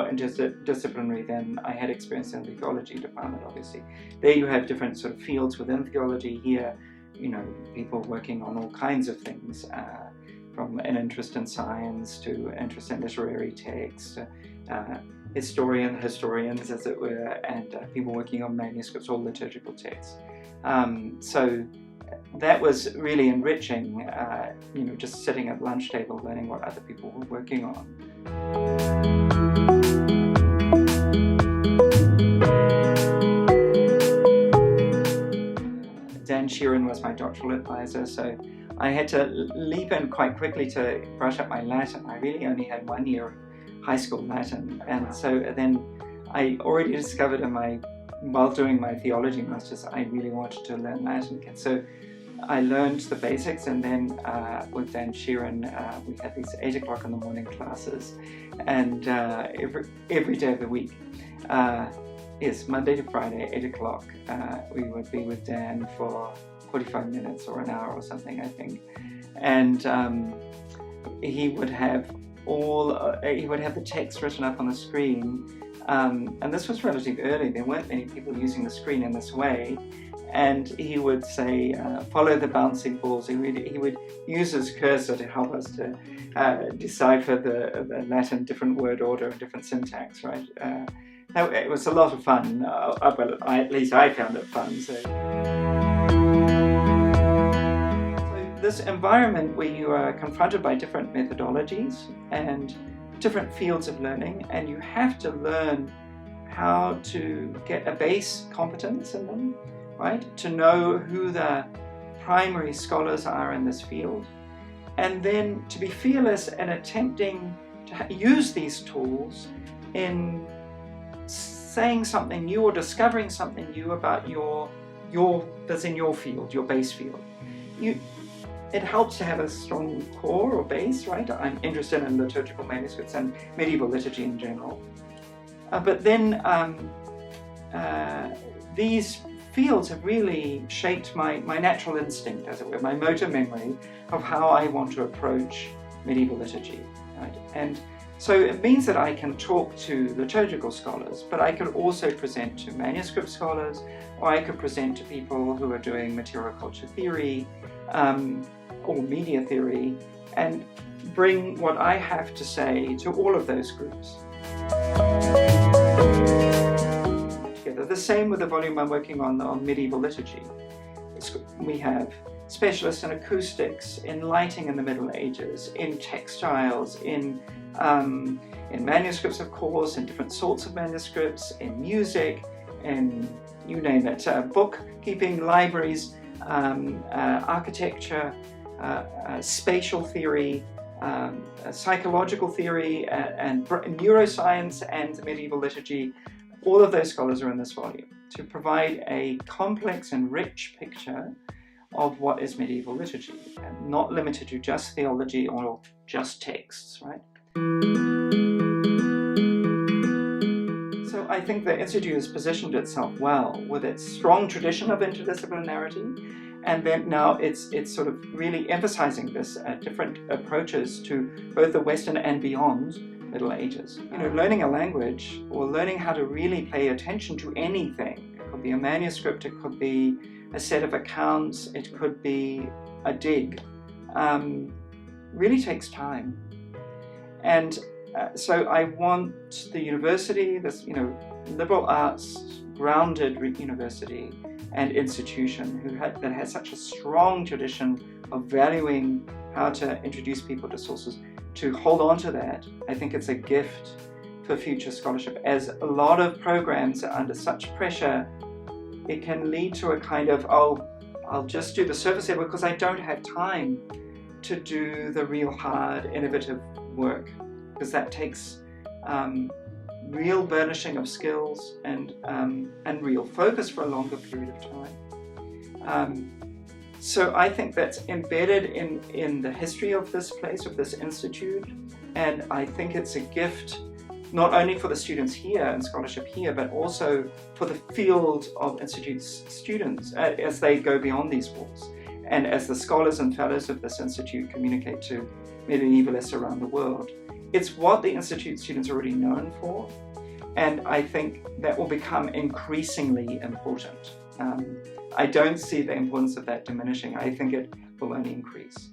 more interdisciplinary than I had experience in the theology department, obviously. There you have different sort of fields within theology. Here, people working on all kinds of things, from an interest in science to interest in literary text, historians, as it were, and people working on manuscripts or liturgical texts. So that was really enriching, just sitting at lunch table learning what other people were working on. Dan Sheeran was my doctoral advisor, so I had to leap in quite quickly to brush up my Latin. I really only had 1 year of high school Latin, and so then I already discovered while doing my theology masters, I really wanted to learn Latin again. So I learned the basics, and then with Dan Sheeran, we had these 8 o'clock in the morning classes, and every day of the week. Yes, Monday to Friday, 8 o'clock, we would be with Dan for 45 minutes or an hour or something, I think. And he would have the text written up on the screen. And this was relatively early. There weren't many people using the screen in this way. And he would say, follow the bouncing balls. He would use his cursor to help us to decipher the Latin different word order and different syntax, right? It was a lot of fun. Well, at least I found it fun. So this environment where you are confronted by different methodologies and different fields of learning, and you have to learn how to get a base competence in them, right? To know who the primary scholars are in this field, and then to be fearless in attempting to use these tools in saying something new or discovering something new about that's in your field, your base field. It helps to have a strong core or base, right? I'm interested in liturgical manuscripts and medieval liturgy in general. But then these fields have really shaped my natural instinct, as it were, my motor memory of how I want to approach medieval liturgy, right? And so it means that I can talk to liturgical scholars, but I could also present to manuscript scholars, or I could present to people who are doing material culture theory or media theory, and bring what I have to say to all of those groups. The same with the volume I'm working on medieval liturgy. We have specialists in acoustics, in lighting in the Middle Ages, in textiles, in manuscripts, of course, in different sorts of manuscripts, in music, in you name it, bookkeeping, libraries, architecture, spatial theory, psychological theory, and neuroscience and medieval liturgy. All of those scholars are in this volume to provide a complex and rich picture of what is medieval liturgy, and not limited to just theology or just texts, right? So I think the Institute has positioned itself well with its strong tradition of interdisciplinarity, and then now it's sort of really emphasizing this different approaches to both the Western and beyond Middle Ages. Learning a language or learning how to really pay attention to anything. It could be a manuscript, it could be a set of accounts, it could be a dig. Really takes time. And so I want the university, this liberal arts grounded university and institution that has such a strong tradition of valuing how to introduce people to sources, to hold on to that. I think it's a gift for future scholarship. As a lot of programs are under such pressure, it can lead to a kind of, I'll just do the surface level because I don't have time to do the real hard, innovative work, because that takes real burnishing of skills and real focus for a longer period of time. So I think that's embedded in the history of this place, of this institute, and I think it's a gift not only for the students here and scholarship here, but also for the field of institute students as they go beyond these walls, and as the scholars and fellows of this institute communicate to medievalists around the world. It's what the Institute students are already known for, and I think that will become increasingly important. I don't see the importance of that diminishing. I think it will only increase.